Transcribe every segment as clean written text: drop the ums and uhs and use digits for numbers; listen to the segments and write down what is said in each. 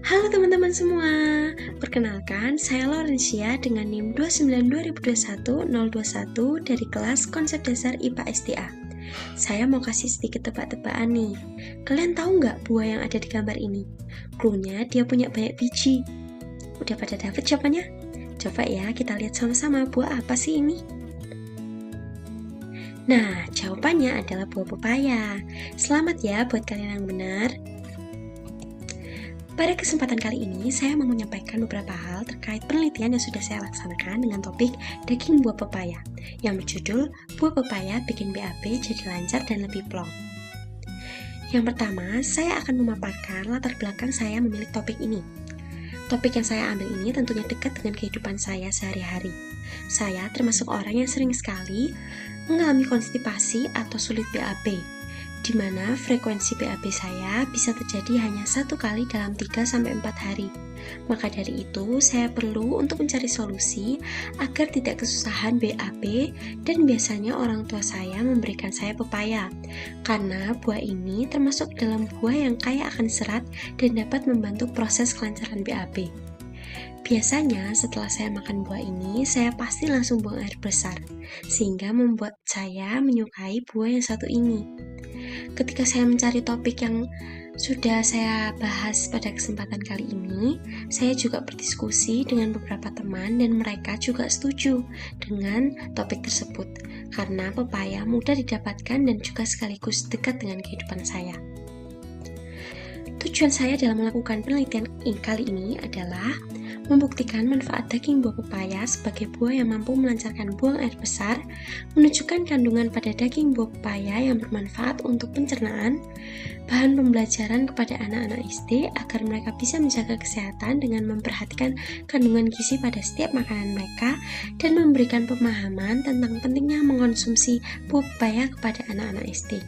Halo teman-teman semua, perkenalkan saya Laurencia dengan NIM 292021-021 dari kelas Konsep Dasar IPA STA. Saya mau kasih sedikit tebak-tebakan nih. Kalian tahu nggak buah yang ada di gambar ini? Cluenya dia punya banyak biji. Udah pada dapet jawabannya? Coba ya kita lihat sama-sama buah apa sih ini? Nah, jawabannya adalah buah pepaya. Selamat ya buat kalian yang benar. Pada kesempatan kali ini, saya mau menyampaikan beberapa hal terkait penelitian yang sudah saya laksanakan dengan topik daging buah pepaya, yang berjudul buah pepaya bikin BAB jadi lancar dan lebih plong. Yang pertama, saya akan memaparkan latar belakang saya memilih topik ini. Topik yang saya ambil ini tentunya dekat dengan kehidupan saya sehari-hari. Saya termasuk orang yang sering sekali mengalami konstipasi atau sulit BAB, di mana frekuensi BAB saya bisa terjadi hanya 1 kali dalam 3-4 hari. Maka dari itu, saya perlu untuk mencari solusi agar tidak kesusahan BAB, dan biasanya orang tua saya memberikan saya pepaya, karena buah ini termasuk dalam buah yang kaya akan serat dan dapat membantu proses kelancaran BAB. Biasanya setelah saya makan buah ini, saya pasti langsung buang air besar, sehingga membuat saya menyukai buah yang satu ini. Ketika saya mencari topik yang sudah saya bahas pada kesempatan kali ini, saya juga berdiskusi dengan beberapa teman dan mereka juga setuju dengan topik tersebut karena pepaya mudah didapatkan dan juga sekaligus dekat dengan kehidupan saya. Tujuan saya dalam melakukan penelitian kali ini adalah membuktikan manfaat daging buah pepaya sebagai buah yang mampu melancarkan buang air besar, menunjukkan kandungan pada daging buah pepaya yang bermanfaat untuk pencernaan, bahan pembelajaran kepada anak-anak SD agar mereka bisa menjaga kesehatan dengan memperhatikan kandungan gizi pada setiap makanan mereka, dan memberikan pemahaman tentang pentingnya mengonsumsi buah pepaya kepada anak-anak SD.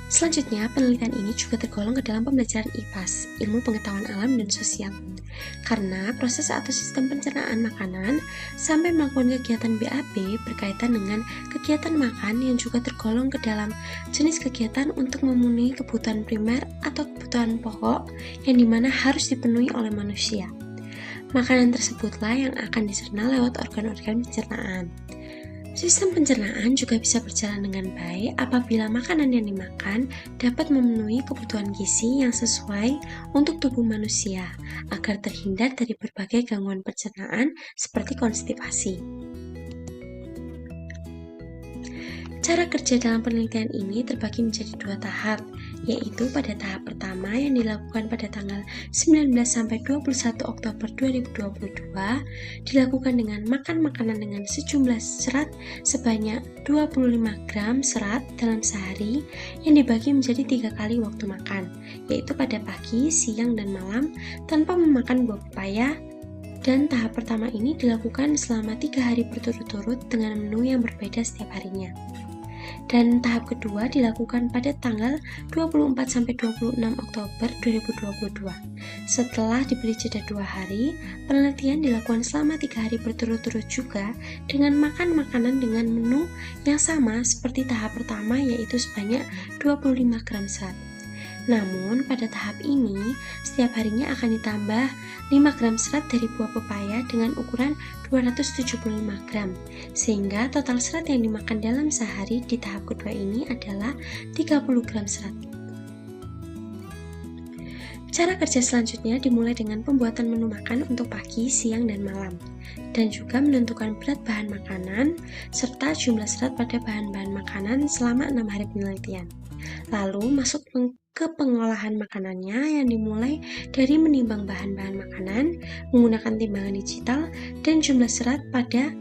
Selanjutnya, penelitian ini juga tergolong ke dalam pembelajaran IPAS, Ilmu Pengetahuan Alam dan Sosial, karena proses atau sistem pencernaan makanan sampai melakukan kegiatan BAB berkaitan dengan kegiatan makan yang juga tergolong ke dalam jenis kegiatan untuk memenuhi kebutuhan primer atau kebutuhan pokok yang dimana harus dipenuhi oleh manusia. Makanan tersebutlah yang akan dicerna lewat organ-organ pencernaan. Sistem pencernaan juga bisa berjalan dengan baik apabila makanan yang dimakan dapat memenuhi kebutuhan gizi yang sesuai untuk tubuh manusia, agar terhindar dari berbagai gangguan pencernaan seperti konstipasi. Cara kerja dalam penelitian ini terbagi menjadi 2 tahap, yaitu pada tahap pertama yang dilakukan pada tanggal 19-21 Oktober 2022, dilakukan dengan makan makanan dengan sejumlah serat sebanyak 25 gram serat dalam sehari yang dibagi menjadi 3 kali waktu makan, yaitu pada pagi, siang, dan malam tanpa memakan buah pepaya. Dan tahap pertama ini dilakukan selama 3 hari berturut-turut dengan menu yang berbeda setiap harinya. Dan tahap kedua dilakukan pada tanggal 24-26 Oktober 2022. Setelah diberi jeda 2 hari, penelitian dilakukan selama 3 hari berturut-turut juga dengan makan makanan dengan menu yang sama seperti tahap pertama, yaitu sebanyak 25 gram serat. Namun pada tahap ini, setiap harinya akan ditambah 5 gram serat dari buah pepaya dengan ukuran 275 gram, sehingga total serat yang dimakan dalam sehari di tahap kedua ini adalah 30 gram serat. Cara kerja selanjutnya dimulai dengan pembuatan menu makan untuk pagi, siang, dan malam, dan juga menentukan berat bahan makanan serta jumlah serat pada bahan-bahan makanan selama 6 hari penelitian. Lalu masuk ke pengolahan makanannya yang dimulai dari menimbang bahan-bahan makanan menggunakan timbangan digital, dan jumlah serat pada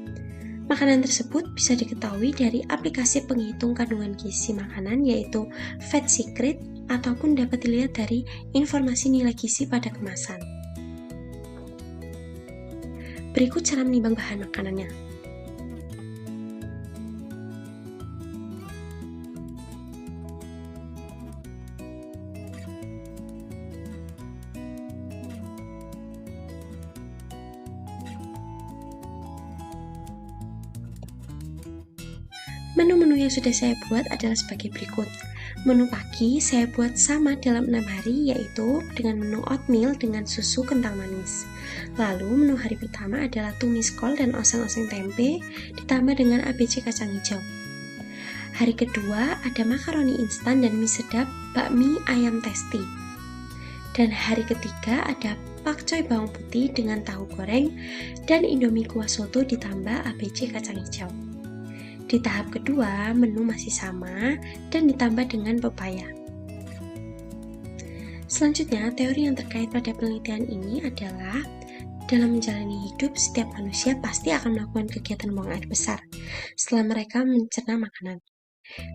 makanan tersebut bisa diketahui dari aplikasi penghitung kandungan gizi makanan yaitu Fat Secret, ataupun dapat dilihat dari informasi nilai gizi pada kemasan. Berikut cara menimbang bahan makanannya. Menu-menu yang sudah saya buat adalah sebagai berikut. Menu pagi saya buat sama dalam 6 hari, yaitu dengan menu oatmeal dengan susu kental manis. Lalu menu hari pertama adalah tumis kol dan oseng-oseng tempe ditambah dengan ABC kacang hijau. Hari kedua ada makaroni instan dan mie sedap bakmi ayam testi. Dan hari ketiga ada pakcoy bawang putih dengan tahu goreng dan indomie kuah soto ditambah ABC kacang hijau. Di tahap kedua, menu masih sama dan ditambah dengan pepaya. Selanjutnya, teori yang terkait pada penelitian ini adalah dalam menjalani hidup, setiap manusia pasti akan melakukan kegiatan buang air besar setelah mereka mencerna makanan.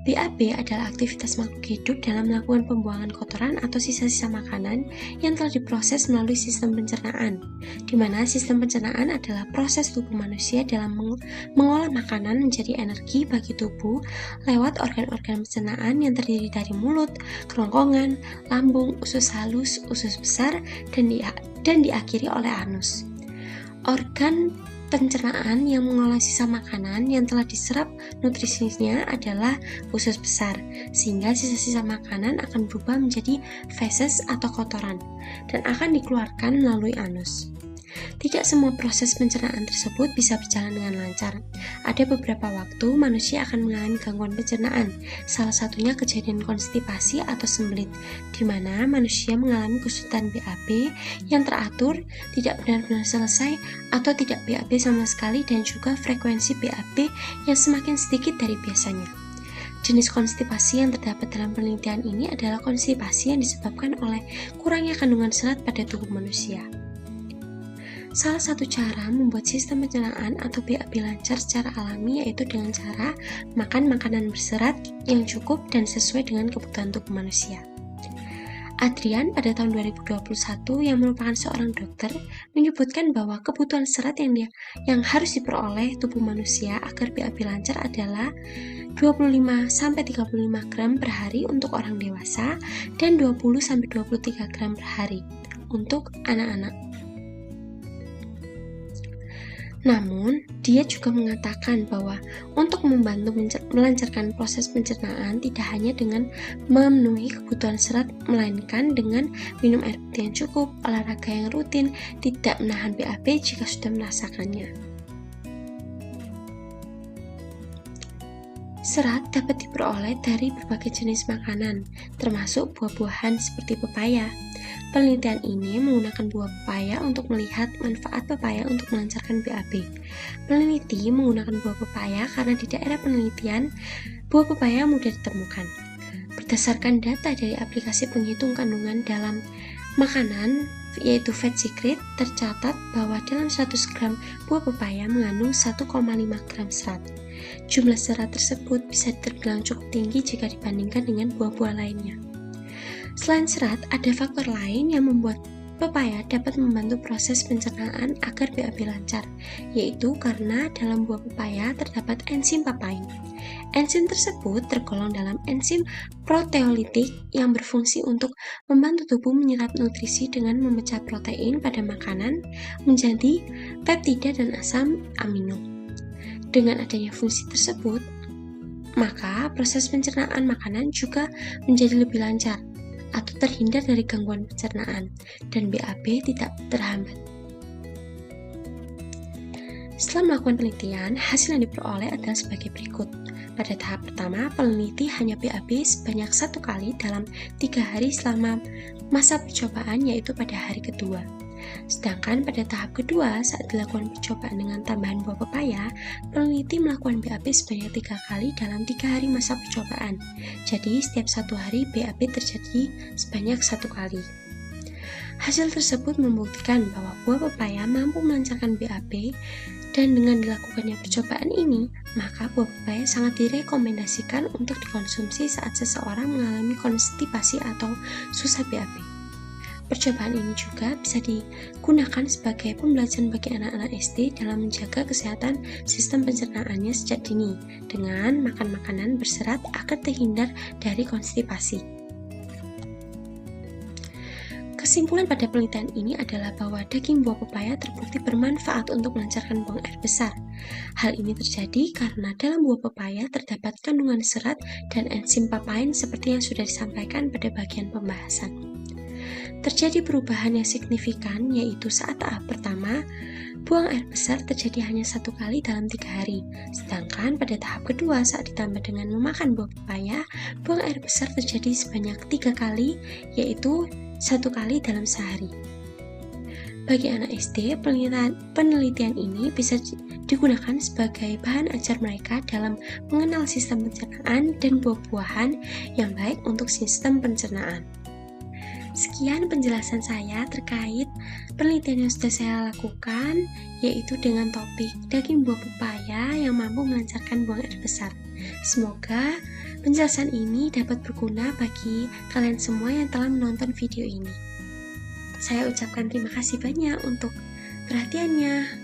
BAB adalah aktivitas makhluk hidup dalam melakukan pembuangan kotoran atau sisa-sisa makanan yang telah diproses melalui sistem pencernaan, di mana sistem pencernaan adalah proses tubuh manusia dalam mengolah makanan menjadi energi bagi tubuh lewat organ-organ pencernaan yang terdiri dari mulut, kerongkongan, lambung, usus halus, usus besar, dan diakhiri oleh anus. Organ pencernaan yang mengolah sisa makanan yang telah diserap nutrisinya adalah usus besar, sehingga sisa-sisa makanan akan berubah menjadi feses atau kotoran dan akan dikeluarkan melalui anus. Tidak semua proses pencernaan tersebut bisa berjalan dengan lancar. Ada beberapa waktu manusia akan mengalami gangguan pencernaan, salah satunya kejadian konstipasi atau sembelit, di mana manusia mengalami kesulitan BAB yang teratur, tidak benar-benar selesai, atau tidak BAB sama sekali, dan juga frekuensi BAB yang semakin sedikit dari biasanya. Jenis konstipasi yang terdapat dalam penelitian ini adalah konstipasi yang disebabkan oleh kurangnya kandungan serat pada tubuh manusia. Salah satu cara membuat sistem pencernaan atau BAB lancar secara alami yaitu dengan cara makan makanan berserat yang cukup dan sesuai dengan kebutuhan tubuh manusia. Adrian pada tahun 2021 yang merupakan seorang dokter menyebutkan bahwa kebutuhan serat yang harus diperoleh tubuh manusia agar BAB lancar adalah 25-35 gram per hari untuk orang dewasa dan 20-23 gram per hari untuk anak-anak. Namun, dia juga mengatakan bahwa untuk membantu melancarkan proses pencernaan tidak hanya dengan memenuhi kebutuhan serat, melainkan dengan minum air putih yang cukup, olahraga yang rutin, tidak menahan BAB jika sudah merasakannya. Serat dapat diperoleh dari berbagai jenis makanan, termasuk buah-buahan seperti pepaya. Penelitian ini menggunakan buah pepaya untuk melihat manfaat pepaya untuk melancarkan BAB. Peneliti menggunakan buah pepaya karena di daerah penelitian, buah pepaya mudah ditemukan. Berdasarkan data dari aplikasi penghitung kandungan dalam makanan, yaitu Fat Secret, tercatat bahwa dalam 100 gram buah pepaya mengandung 1,5 gram serat. Jumlah serat tersebut bisa terbilang cukup tinggi jika dibandingkan dengan buah-buah lainnya. Selain serat, ada faktor lain yang membuat pepaya dapat membantu proses pencernaan agar BAB lancar, yaitu karena dalam buah pepaya terdapat enzim papain. Enzim tersebut tergolong dalam enzim proteolitik yang berfungsi untuk membantu tubuh menyerap nutrisi dengan memecah protein pada makanan menjadi peptida dan asam amino. Dengan adanya fungsi tersebut, maka proses pencernaan makanan juga menjadi lebih lancar atau terhindar dari gangguan pencernaan, dan BAB tidak terhambat. Setelah melakukan penelitian, hasil yang diperoleh adalah sebagai berikut. Pada tahap pertama, peneliti hanya BAB sebanyak 1 kali dalam 3 hari selama masa percobaan, yaitu pada hari kedua. Sedangkan pada tahap kedua, saat dilakukan percobaan dengan tambahan buah pepaya, peneliti melakukan BAB sebanyak 3 kali dalam 3 hari masa percobaan. Jadi, setiap 1 hari BAB terjadi sebanyak 1 kali. Hasil tersebut membuktikan bahwa buah pepaya mampu melancarkan BAB, dan dengan dilakukannya percobaan ini, maka buah pepaya sangat direkomendasikan untuk dikonsumsi saat seseorang mengalami konstipasi atau susah BAB. Percobaan ini juga bisa digunakan sebagai pembelajaran bagi anak-anak SD dalam menjaga kesehatan sistem pencernaannya sejak dini dengan makan makanan berserat agar terhindar dari konstipasi. Kesimpulan pada penelitian ini adalah bahwa daging buah pepaya terbukti bermanfaat untuk melancarkan buang air besar. Hal ini terjadi karena dalam buah pepaya terdapat kandungan serat dan enzim papain seperti yang sudah disampaikan pada bagian pembahasan. Terjadi perubahan yang signifikan, yaitu saat tahap pertama, buang air besar terjadi hanya 1 kali dalam 3 hari. Sedangkan pada tahap kedua, saat ditambah dengan memakan buah pepaya, buang air besar terjadi sebanyak 3 kali, yaitu 1 kali dalam sehari. Bagi anak SD, penelitian ini bisa digunakan sebagai bahan ajar mereka dalam mengenal sistem pencernaan dan buah-buahan yang baik untuk sistem pencernaan. Sekian penjelasan saya terkait penelitian yang sudah saya lakukan, yaitu dengan topik daging buah pepaya yang mampu melancarkan buang air besar. Semoga penjelasan ini dapat berguna bagi kalian semua yang telah menonton video ini. Saya ucapkan terima kasih banyak untuk perhatiannya.